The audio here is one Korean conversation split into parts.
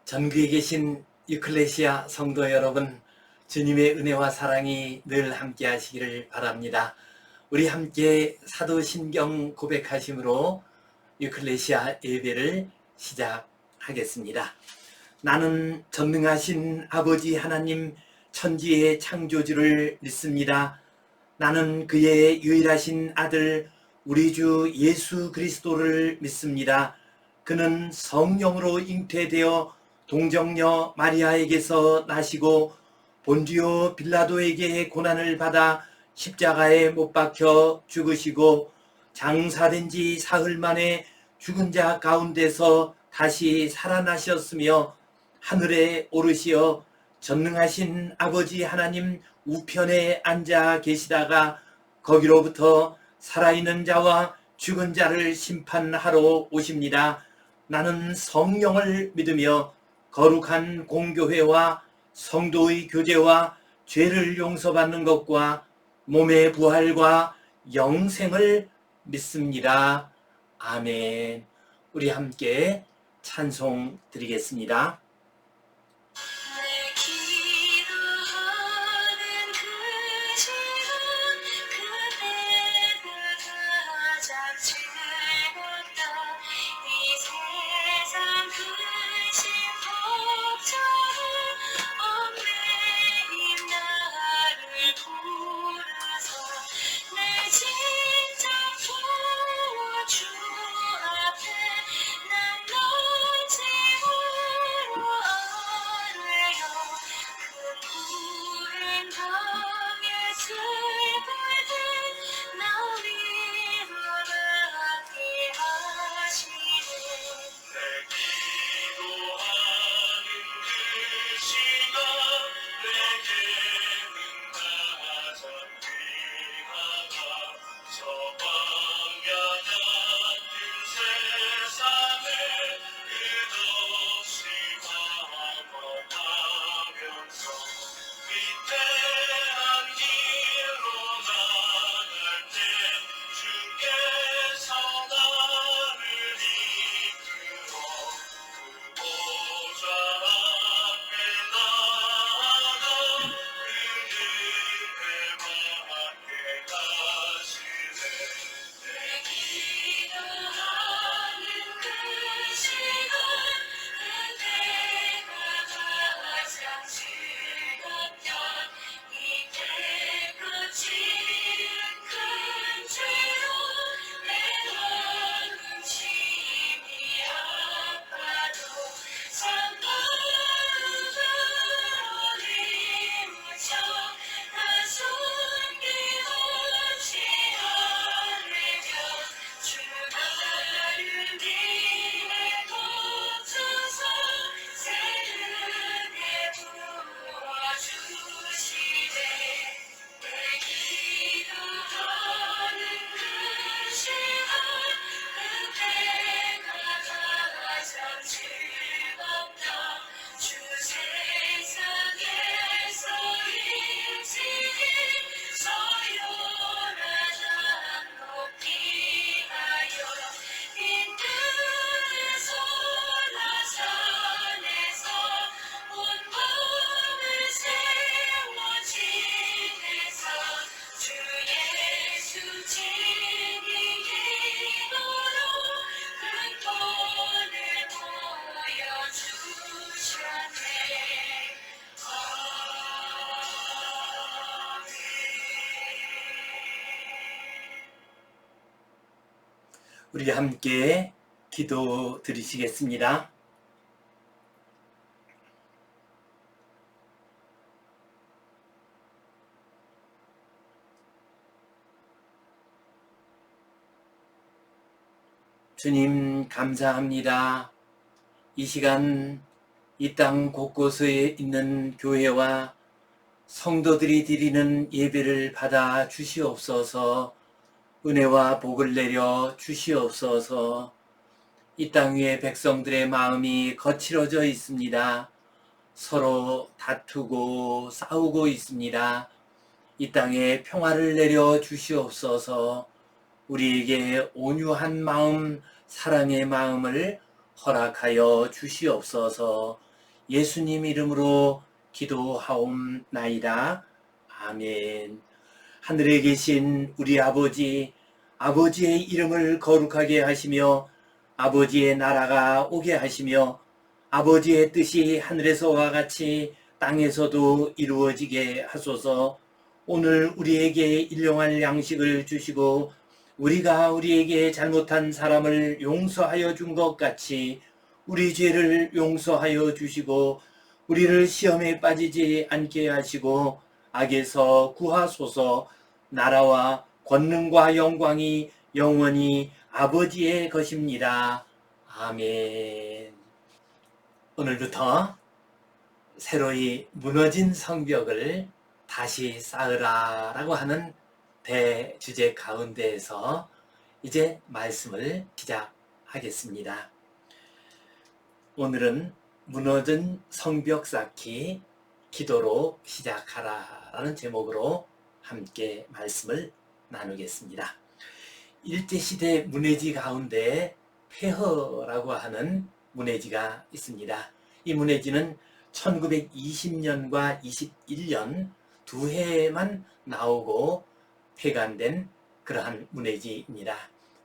전국에 계신 유클레시아 성도 여러분, 주님의 은혜와 사랑이 늘 함께 하시기를 바랍니다. 우리 함께 사도신경 고백하심으로 유클레시아 예배를 시작하겠습니다. 나는 전능하신 아버지 하나님 천지의 창조주를 믿습니다. 나는 그의 유일하신 아들 우리 주 예수 그리스도를 믿습니다. 그는 성령으로 잉태되어 동정녀 마리아에게서 나시고 본디오 빌라도에게 고난을 받아 십자가에 못 박혀 죽으시고 장사된 지 사흘 만에 죽은 자 가운데서 다시 살아나셨으며 하늘에 오르시어 전능하신 아버지 하나님 우편에 앉아 계시다가 거기로부터 살아있는 자와 죽은 자를 심판하러 오십니다. 나는 성령을 믿으며 거룩한 공교회와 성도의 교제와 죄를 용서받는 것과 몸의 부활과 영생을 믿습니다. 아멘. 우리 함께 찬송 드리겠습니다. 우리 함께 기도 드리시겠습니다. 주님 감사합니다. 이 시간 이 땅 곳곳에 있는 교회와 성도들이 드리는 예배를 받아 주시옵소서. 은혜와 복을 내려 주시옵소서. 이 땅 위에 백성들의 마음이 거칠어져 있습니다. 서로 다투고 싸우고 있습니다. 이 땅에 평화를 내려 주시옵소서. 우리에게 온유한 마음, 사랑의 마음을 허락하여 주시옵소서. 예수님 이름으로 기도하옵나이다. 아멘. 하늘에 계신 우리 아버지, 아버지의 이름을 거룩하게 하시며 아버지의 나라가 오게 하시며 아버지의 뜻이 하늘에서와 같이 땅에서도 이루어지게 하소서. 오늘 우리에게 일용할 양식을 주시고 우리가 우리에게 잘못한 사람을 용서하여 준 것 같이 우리 죄를 용서하여 주시고 우리를 시험에 빠지지 않게 하시고 악에서 구하소서. 나라와 권능과 영광이 영원히 아버지의 것입니다. 아멘. 오늘부터 새로이 무너진 성벽을 다시 쌓으라 라고 하는 대주제 가운데에서 이제 말씀을 시작하겠습니다. 오늘은 무너진 성벽 쌓기 기도로 시작하라 라는 제목으로 함께 말씀을 나누겠습니다. 일제시대 문해지 가운데 폐허라고 하는 문해지가 있습니다. 이 문해지는 1920년과 21년 두 해에만 나오고 폐간된 그러한 문해지입니다.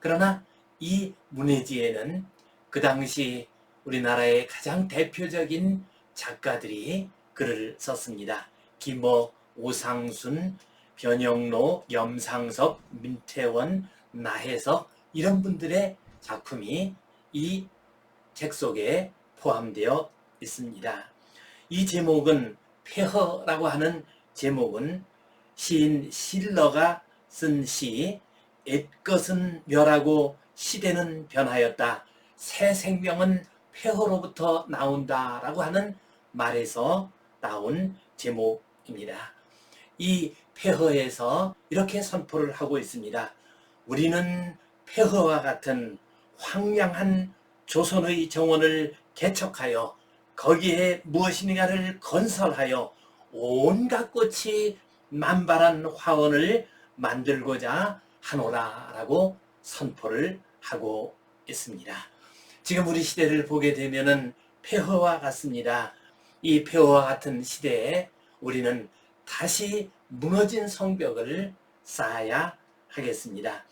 그러나 이 문해지에는 그 당시 우리나라의 가장 대표적인 작가들이 글을 썼습니다. 김어, 오상순, 변영로, 염상섭, 민태원, 나혜석 이런 분들의 작품이 이 책 속에 포함되어 있습니다. 이 제목은 폐허라고 하는 제목은 시인 실러가 쓴 시 옛것은 멸하고 시대는 변하였다. 새 생명은 폐허로부터 나온다 라고 하는 말에서 나온 제목입니다. 이 폐허에서 이렇게 선포를 하고 있습니다. 우리는 폐허와 같은 황량한 조선의 정원을 개척하여 거기에 무엇인가를 건설하여 온갖 꽃이 만발한 화원을 만들고자 하노라 라고 선포를 하고 있습니다. 지금 우리 시대를 보게 되면은 폐허와 같습니다. 이 폐허와 같은 시대에 우리는 다시 무너진 성벽을 쌓아야 하겠습니다.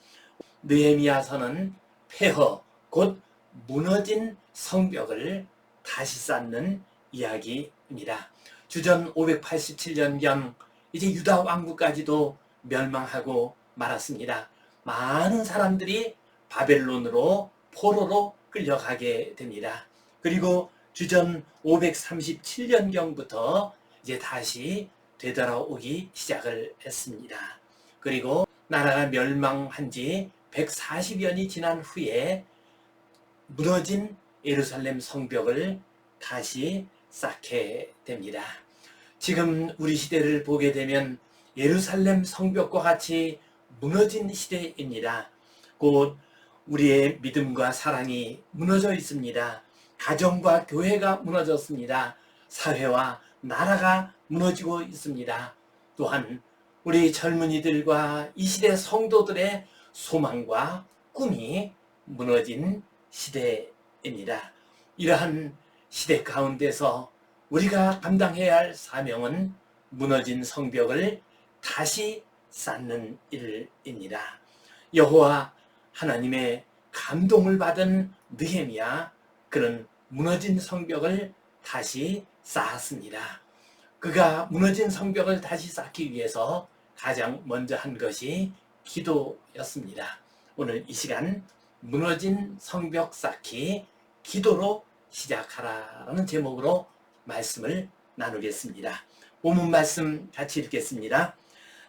느헤미야서는 폐허, 곧 무너진 성벽을 다시 쌓는 이야기입니다. 주전 587년경 이제 유다 왕국까지도 멸망하고 말았습니다. 많은 사람들이 바벨론으로 포로로 끌려가게 됩니다. 그리고 주전 537년경부터 이제 다시 되돌아오기 시작을 했습니다. 그리고 나라가 멸망한 지 140년이 지난 후에 무너진 예루살렘 성벽을 다시 쌓게 됩니다. 지금 우리 시대를 보게 되면 예루살렘 성벽과 같이 무너진 시대입니다. 곧 우리의 믿음과 사랑이 무너져 있습니다. 가정과 교회가 무너졌습니다. 사회와 나라가 무너지고 있습니다. 또한 우리 젊은이들과 이 시대 성도들의 소망과 꿈이 무너진 시대입니다. 이러한 시대 가운데서 우리가 감당해야 할 사명은 무너진 성벽을 다시 쌓는 일입니다. 여호와 하나님의 감동을 받은 느헤미야, 그는 무너진 성벽을 다시 쌓았습니다. 그가 무너진 성벽을 다시 쌓기 위해서 가장 먼저 한 것이 기도였습니다. 오늘 이 시간 무너진 성벽 쌓기 기도로 시작하라라는 제목으로 말씀을 나누겠습니다. 본문 말씀 같이 읽겠습니다.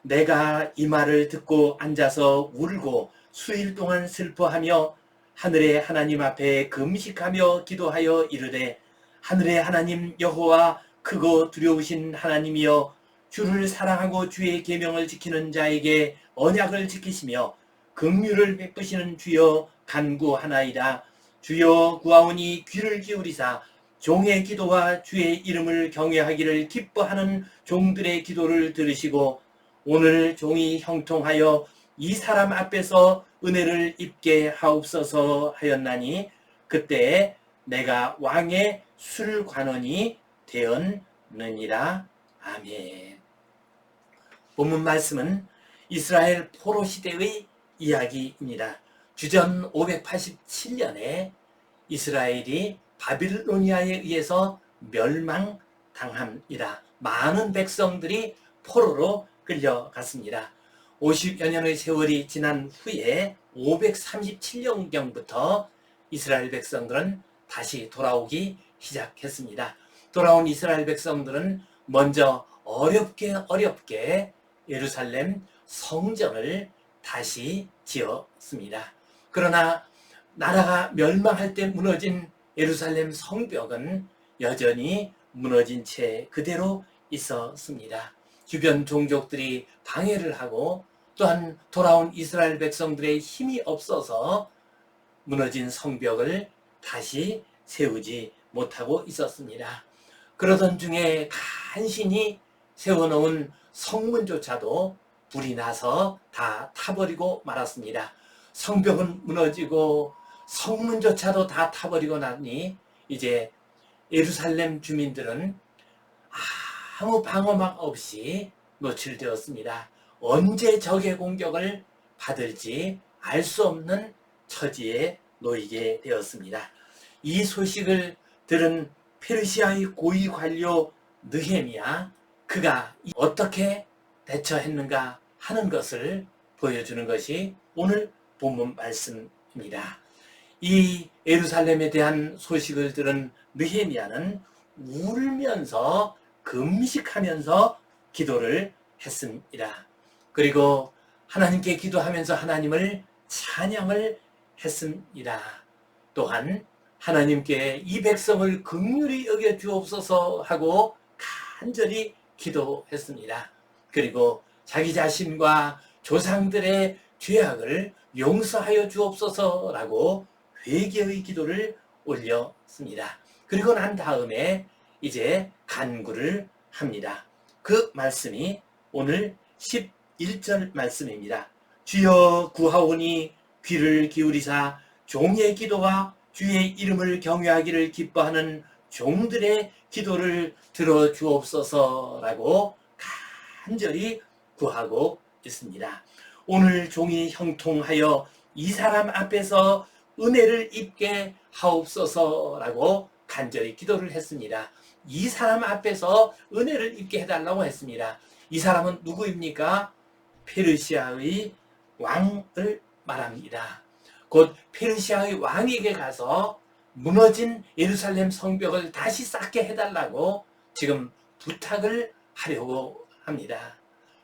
내가 이 말을 듣고 앉아서 울고 수일 동안 슬퍼하며 하늘의 하나님 앞에 금식하며 기도하여 이르되 하늘의 하나님 여호와 크고 두려우신 하나님이여 주를 사랑하고 주의 계명을 지키는 자에게 언약을 지키시며 긍휼을 베푸시는 주여 간구하나이다. 주여 구하오니 귀를 기울이사 종의 기도와 주의 이름을 경외하기를 기뻐하는 종들의 기도를 들으시고 오늘 종이 형통하여 이 사람 앞에서 은혜를 입게 하옵소서 하였나니 그때 내가 왕의 술관원이 되었느니라. 아멘. 본문 말씀은 이스라엘 포로 시대의 이야기입니다. 주전 587년에 이스라엘이 바빌로니아에 의해서 멸망당합니다. 많은 백성들이 포로로 끌려갔습니다. 50여 년의 세월이 지난 후에 537년경부터 이스라엘 백성들은 다시 돌아오기 시작했습니다. 돌아온 이스라엘 백성들은 먼저 어렵게 예루살렘 성전을 다시 지었습니다. 그러나 나라가 멸망할 때 무너진 예루살렘 성벽은 여전히 무너진 채 그대로 있었습니다. 주변 종족들이 방해를 하고 또한 돌아온 이스라엘 백성들의 힘이 없어서 무너진 성벽을 다시 세우지 못하고 있었습니다. 그러던 중에 간신히 세워놓은 성문조차도 불이 나서 다 타버리고 말았습니다. 성벽은 무너지고 성문조차도 다 타버리고 나니 이제 예루살렘 주민들은 아무 방어막 없이 노출되었습니다. 언제 적의 공격을 받을지 알 수 없는 처지에 놓이게 되었습니다. 이 소식을 들은 페르시아의 고위 관료 느헤미야, 그가 어떻게 대처했는가 하는 것을 보여주는 것이 오늘 본문 말씀입니다. 이 예루살렘에 대한 소식을 들은 느헤미야는 울면서 금식하면서 기도를 했습니다. 그리고 하나님께 기도하면서 하나님을 찬양을 했습니다. 또한 하나님께 이 백성을 긍휼히 여겨 주옵소서 하고 간절히 기도했습니다. 그리고 자기 자신과 조상들의 죄악을 용서하여 주옵소서라고 회개의 기도를 올렸습니다. 그리고 난 다음에 이제 간구를 합니다. 그 말씀이 오늘 11절 말씀입니다. 주여 구하오니 귀를 기울이사 종의 기도와 주의 이름을 경외하기를 기뻐하는 종들의 기도를 들어주옵소서라고 간절히 구하고 있습니다. 오늘 종이 형통하여 이 사람 앞에서 은혜를 입게 하옵소서라고 간절히 기도를 했습니다. 이 사람 앞에서 은혜를 입게 해달라고 했습니다. 이 사람은 누구입니까? 페르시아의 왕을 말합니다. 곧 페르시아의 왕에게 가서 무너진 예루살렘 성벽을 다시 쌓게 해달라고 지금 부탁을 하려고 합니다.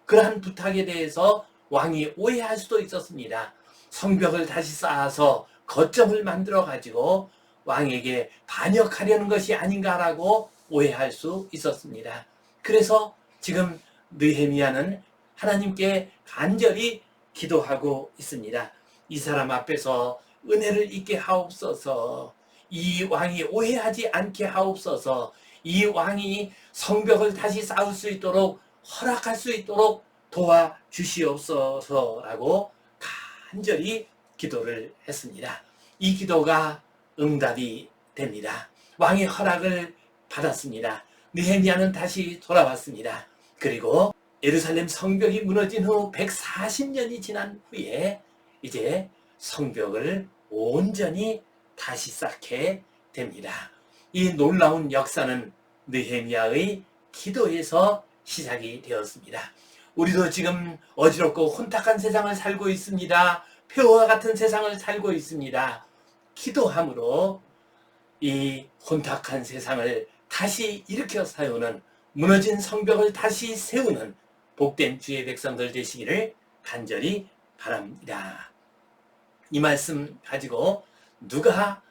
그러한 부탁에 대해서 왕이 오해할 수도 있었습니다. 성벽을 다시 쌓아서 거점을 만들어 가지고 왕에게 반역하려는 것이 아닌가라고 오해할 수 있었습니다. 그래서 지금 느헤미야는 하나님께 간절히 기도하고 있습니다. 이 사람 앞에서 은혜를 입게 하옵소서, 이 왕이 오해하지 않게 하옵소서, 이 왕이 성벽을 다시 쌓을 수 있도록 허락할 수 있도록 도와주시옵소서라고 간절히 기도를 했습니다. 이 기도가 응답이 됩니다. 왕의 허락을 받았습니다. 느헤미야는 다시 돌아왔습니다. 그리고 예루살렘 성벽이 무너진 후 140년이 지난 후에 이제 성벽을 온전히 다시 쌓게 됩니다. 이 놀라운 역사는 느헤미야의 기도에서 시작이 되었습니다. 우리도 지금 어지럽고 혼탁한 세상을 살고 있습니다. 폐허와 같은 세상을 살고 있습니다. 기도함으로 이 혼탁한 세상을 다시 일으켜 세우는, 무너진 성벽을 다시 세우는 복된 주의 백성들 되시기를 간절히 바랍니다. 이 말씀 가지고 누가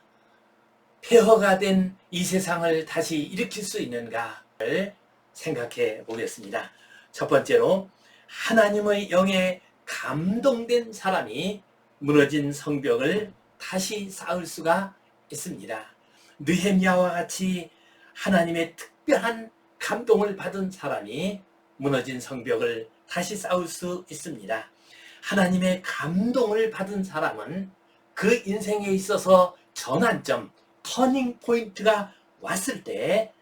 폐허가 된 이 세상을 다시 일으킬 수 있는가를 생각해 보겠습니다. 첫 번째로 하나님의 영에 감동된 사람이 무너진 성벽을 다시 쌓을 수가 있습니다. 느헤미야와 같이 하나님의 특별한 감동을 받은 사람이 무너진 성벽을 다시 쌓을 수 있습니다. 하나님의 감동을 받은 사람은 그 인생에 있어서 전환점, 터닝 포인트가 왔을 때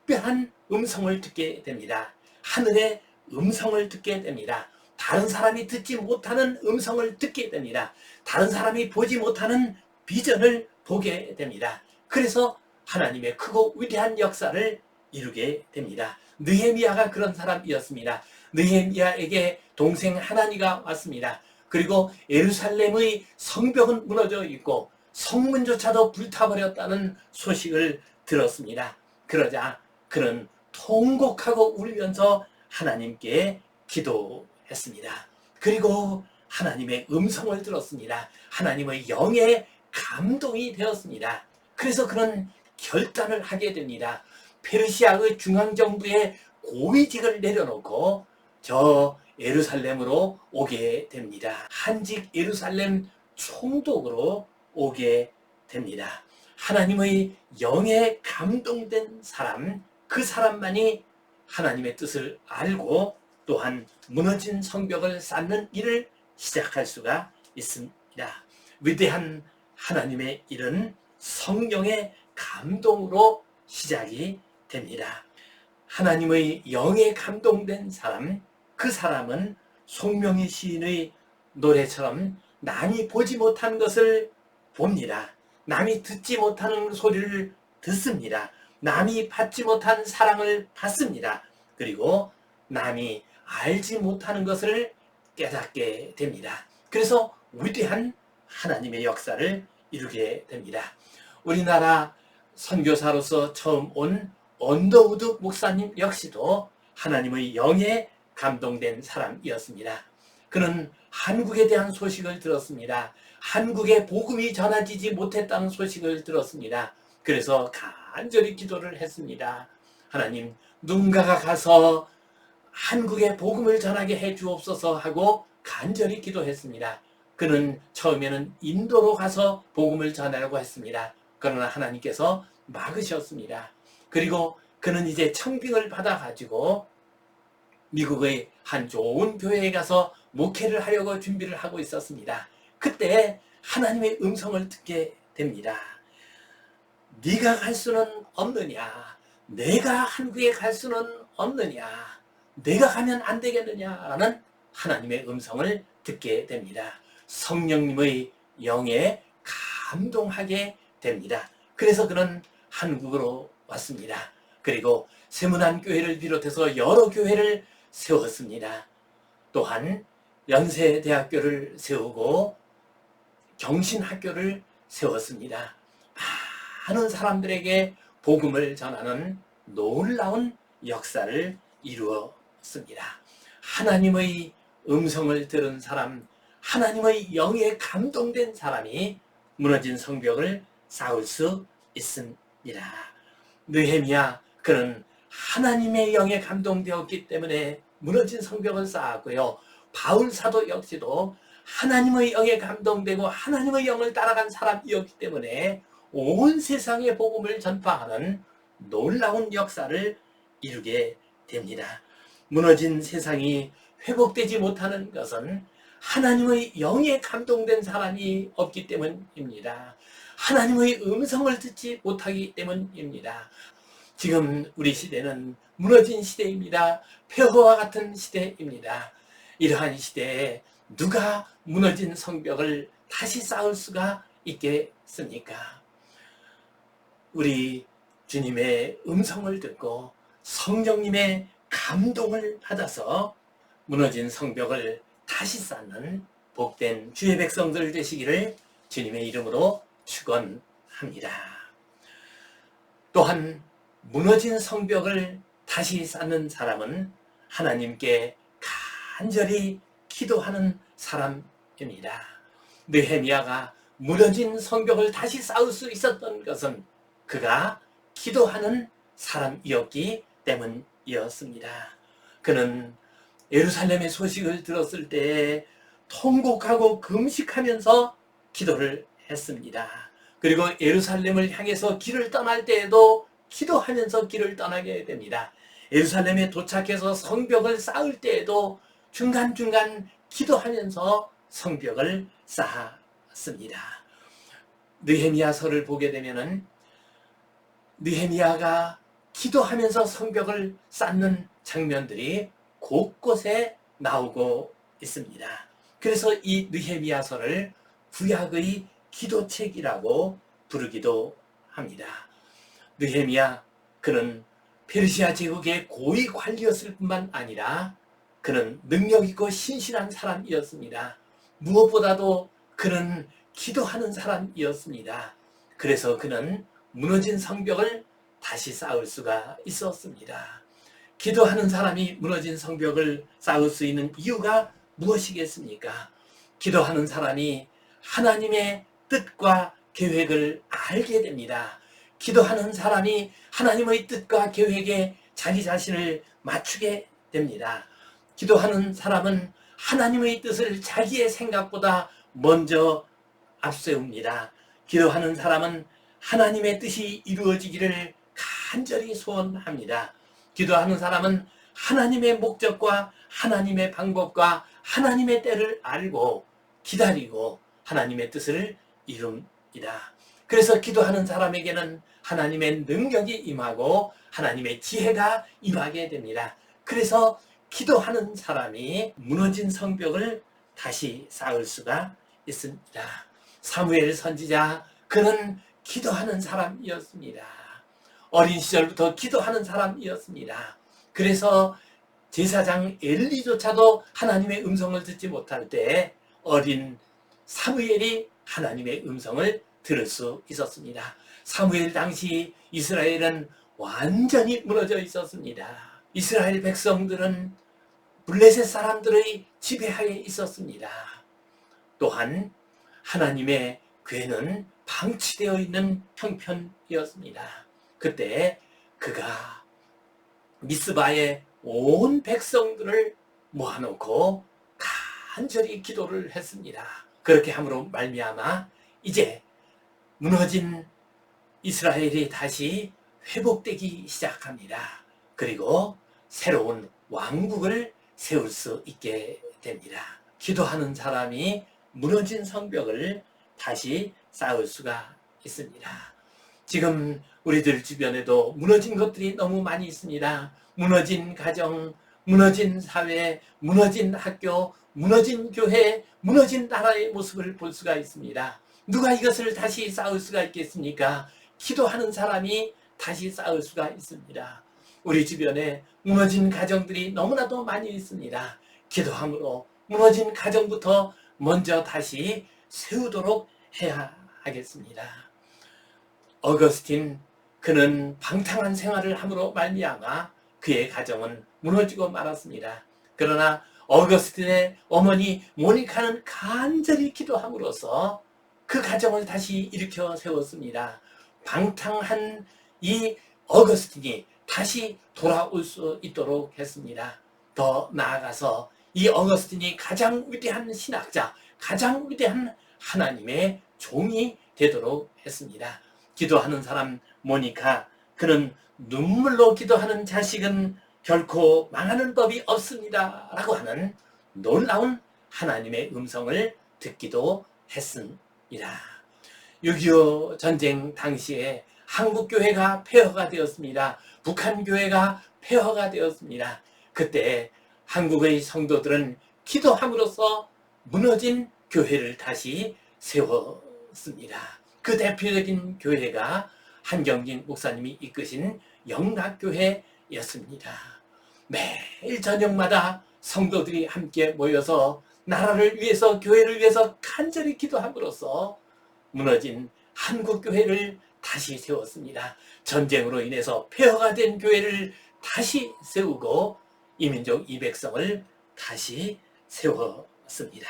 특별한 음성을 듣게 됩니다. 하늘의 음성을 듣게 됩니다. 다른 사람이 듣지 못하는 음성을 듣게 됩니다. 다른 사람이 보지 못하는 비전을 보게 됩니다. 그래서 하나님의 크고 위대한 역사를 이루게 됩니다. 느헤미야가 그런 사람이었습니다. 느헤미야에게 동생 하나니가 왔습니다. 그리고 예루살렘의 성벽은 무너져 있고 성문조차도 불타버렸다는 소식을 들었습니다. 그러자 그는 통곡하고 울면서 하나님께 기도했습니다. 그리고 하나님의 음성을 들었습니다. 하나님의 영의 감동이 되었습니다. 그래서 그는 결단을 하게 됩니다. 페르시아의 중앙정부의 고위직을 내려놓고 저 예루살렘으로 오게 됩니다. 한직 예루살렘 총독으로 오게 됩니다. 하나님의 영에 감동된 사람, 그 사람만이 하나님의 뜻을 알고 또한 무너진 성벽을 쌓는 일을 시작할 수가 있습니다. 위대한 하나님의 일은 성령의 감동으로 시작이 됩니다. 하나님의 영에 감동된 사람, 그 사람은 송명희 시인의 노래처럼 남이 보지 못한 것을 봅니다. 남이 듣지 못하는 소리를 듣습니다. 남이 받지 못한 사랑을 받습니다. 그리고 남이 알지 못하는 것을 깨닫게 됩니다. 그래서 위대한 하나님의 역사를 이루게 됩니다. 우리나라 선교사로서 처음 온 언더우드 목사님 역시도 하나님의 영에 감동된 사람이었습니다. 그는 한국에 대한 소식을 들었습니다. 한국에 복음이 전해지지 못했다는 소식을 들었습니다. 그래서 간절히 기도를 했습니다. 하나님, 누군가가 가서 한국에 복음을 전하게 해 주옵소서 하고 간절히 기도했습니다. 그는 처음에는 인도로 가서 복음을 전하려고 했습니다. 그러나 하나님께서 막으셨습니다. 그리고 그는 이제 청빙을 받아가지고 미국의 한 좋은 교회에 가서 목회를 하려고 준비를 하고 있었습니다. 그때 하나님의 음성을 듣게 됩니다. 네가 갈 수는 없느냐? 내가 한국에 갈 수는 없느냐? 내가 가면 안 되겠느냐라는 하나님의 음성을 듣게 됩니다. 성령님의 영에 감동하게 됩니다. 그래서 그는 한국으로 왔습니다. 그리고 세문안교회를 비롯해서 여러 교회를 세웠습니다. 또한 연세대학교를 세우고 경신학교를 세웠습니다. 많은 사람들에게 복음을 전하는 놀라운 역사를 이루었습니다. 하나님의 음성을 들은 사람, 하나님의 영에 감동된 사람이 무너진 성벽을 쌓을 수 있습니다. 느헤미야, 그는 하나님의 영에 감동되었기 때문에 무너진 성벽을 쌓았고요. 바울 사도 역시도 하나님의 영에 감동되고 하나님의 영을 따라간 사람이었기 때문에 온 세상에 복음을 전파하는 놀라운 역사를 이루게 됩니다. 무너진 세상이 회복되지 못하는 것은 하나님의 영에 감동된 사람이 없기 때문입니다. 하나님의 음성을 듣지 못하기 때문입니다. 지금 우리 시대는 무너진 시대입니다. 폐허와 같은 시대입니다. 이러한 시대에 누가 무너진 성벽을 다시 쌓을 수가 있겠습니까? 우리 주님의 음성을 듣고 성령님의 감동을 받아서 무너진 성벽을 다시 쌓는 복된 주의 백성들 되시기를 주님의 이름으로 축원합니다. 또한 무너진 성벽을 다시 쌓는 사람은 하나님께 간절히 기도하는 사람입니다. 느헤미야가 무너진 성벽을 다시 쌓을 수 있었던 것은 그가 기도하는 사람이었기 때문이었습니다. 그는 예루살렘의 소식을 들었을 때 통곡하고 금식하면서 기도를 했습니다. 그리고 예루살렘을 향해서 길을 떠날 때에도 기도하면서 길을 떠나게 됩니다. 예루살렘에 도착해서 성벽을 쌓을 때에도 중간중간 기도하면서 성벽을 쌓았습니다. 느헤미야서를 보게 되면은 느헤미야가 기도하면서 성벽을 쌓는 장면들이 곳곳에 나오고 있습니다. 그래서 이 느헤미야서를 구약의 기도책이라고 부르기도 합니다. 느헤미야, 그는 페르시아 제국의 고위 관리였을 뿐만 아니라 그는 능력 있고 신실한 사람이었습니다. 무엇보다도 그는 기도하는 사람이었습니다. 그래서 그는 무너진 성벽을 다시 쌓을 수가 있었습니다. 기도하는 사람이 무너진 성벽을 쌓을 수 있는 이유가 무엇이겠습니까? 기도하는 사람이 하나님의 뜻과 계획을 알게 됩니다. 기도하는 사람이 하나님의 뜻과 계획에 자기 자신을 맞추게 됩니다. 기도하는 사람은 하나님의 뜻을 자기의 생각보다 먼저 앞세웁니다. 기도하는 사람은 하나님의 뜻이 이루어지기를 간절히 소원합니다. 기도하는 사람은 하나님의 목적과 하나님의 방법과 하나님의 때를 알고 기다리고 하나님의 뜻을 이룹니다. 그래서 기도하는 사람에게는 하나님의 능력이 임하고 하나님의 지혜가 임하게 됩니다. 그래서 기도하는 사람이 무너진 성벽을 다시 쌓을 수가 있습니다. 사무엘 선지자, 그는 기도하는 사람이었습니다. 어린 시절부터 기도하는 사람이었습니다. 그래서 제사장 엘리조차도 하나님의 음성을 듣지 못할 때 어린 사무엘이 하나님의 음성을 들을 수 있었습니다. 사무엘 당시 이스라엘은 완전히 무너져 있었습니다. 이스라엘 백성들은 블레셋 사람들의 지배하에 있었습니다. 또한 하나님의 괴는 방치되어 있는 형편이었습니다. 그때 그가 미스바에 온 백성들을 모아놓고 간절히 기도를 했습니다. 그렇게 함으로 말미암아 이제 무너진 이스라엘이 다시 회복되기 시작합니다. 그리고 새로운 왕국을 세울 수 있게 됩니다. 기도하는 사람이 무너진 성벽을 다시 쌓을 수가 있습니다. 지금 우리들 주변에도 무너진 것들이 너무 많이 있습니다. 무너진 가정, 무너진 사회, 무너진 학교, 무너진 교회, 무너진 나라의 모습을 볼 수가 있습니다. 누가 이것을 다시 쌓을 수가 있겠습니까? 기도하는 사람이 다시 쌓을 수가 있습니다. 우리 주변에 무너진 가정들이 너무나도 많이 있습니다. 기도함으로 무너진 가정부터 먼저 다시 세우도록 해야 하겠습니다. 어거스틴, 그는 방탕한 생활을 함으로 말미암아 그의 가정은 무너지고 말았습니다. 그러나 어거스틴의 어머니 모니카는 간절히 기도함으로써 그 가정을 다시 일으켜 세웠습니다. 방탕한 이 어거스틴이 다시 돌아올 수 있도록 했습니다. 더 나아가서 이 어거스틴이 가장 위대한 신학자, 가장 위대한 하나님의 종이 되도록 했습니다. 기도하는 사람 모니카, 그는 눈물로 기도하는 자식은 결코 망하는 법이 없습니다 라고 하는 놀라운 하나님의 음성을 듣기도 했습니다. 6.25 전쟁 당시에 한국교회가 폐허가 되었습니다. 북한교회가 폐허가 되었습니다. 그때 한국의 성도들은 기도함으로써 무너진 교회를 다시 세웠습니다. 그 대표적인 교회가 한경진 목사님이 이끄신 영락교회였습니다. 매일 저녁마다 성도들이 함께 모여서 나라를 위해서, 교회를 위해서 간절히 기도함으로써 무너진 한국교회를 다시 세웠습니다. 전쟁으로 인해서 폐허가 된 교회를 다시 세우고 이민족 이 백성을 다시 세웠습니다.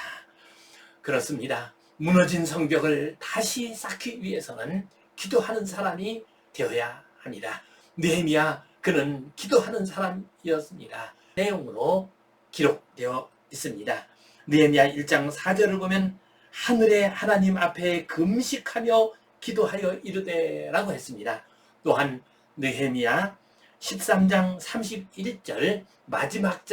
그렇습니다. 무너진 성벽을 다시 쌓기 위해서는 기도하는 사람이 되어야 합니다. 느헤미야, 그는 기도하는 사람이었습니다. 내용으로 기록되어 있습니다. 느헤미야 1장 4절을 보면 하늘의 하나님 앞에 금식하며 기도하여 이르되 라고 했습니다. 또한 느헤미야 13장 31절 마지막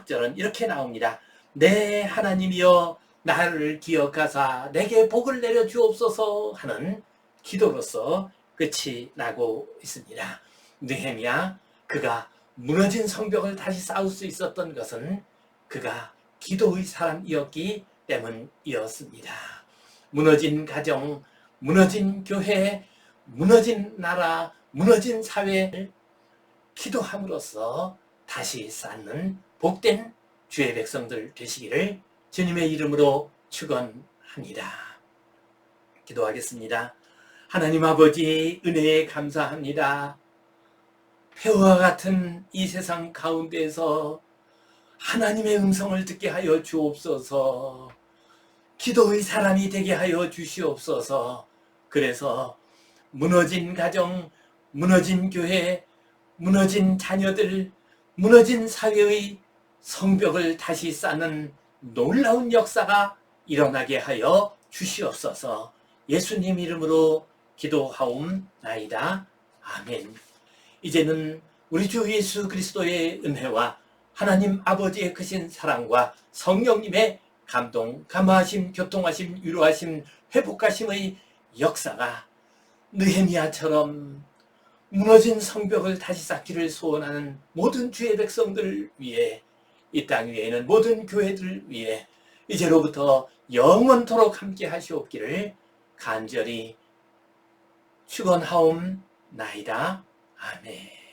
절은 이렇게 나옵니다. 내 하나님이여 나를 기억하사 내게 복을 내려 주옵소서 하는 기도로서 끝이 나고 있습니다. 느헤미야, 그가 무너진 성벽을 다시 쌓을 수 있었던 것은 그가 기도의 사람이었기 때문이었습니다. 무너진 가정, 무너진 교회, 무너진 나라, 무너진 사회를 기도함으로써 다시 쌓는 복된 주의 백성들 되시기를 주님의 이름으로 축원합니다. 기도하겠습니다. 하나님 아버지, 은혜에 감사합니다. 폐허와 같은 이 세상 가운데에서 하나님의 음성을 듣게 하여 주옵소서. 기도의 사람이 되게 하여 주시옵소서. 그래서 무너진 가정, 무너진 교회, 무너진 자녀들, 무너진 사회의 성벽을 다시 쌓는 놀라운 역사가 일어나게 하여 주시옵소서. 예수님 이름으로 기도하옵나이다. 아멘. 이제는 우리 주 예수 그리스도의 은혜와 하나님 아버지의 크신 사랑과 성령님의 감동, 감화하심, 교통하심, 위로하심, 회복하심의 역사가 느헤미야처럼 무너진 성벽을 다시 쌓기를 소원하는 모든 주의 백성들 위해, 이 땅 위에는 모든 교회들 위해 이제로부터 영원토록 함께 하시옵기를 간절히 축원하옵나이다. 아멘.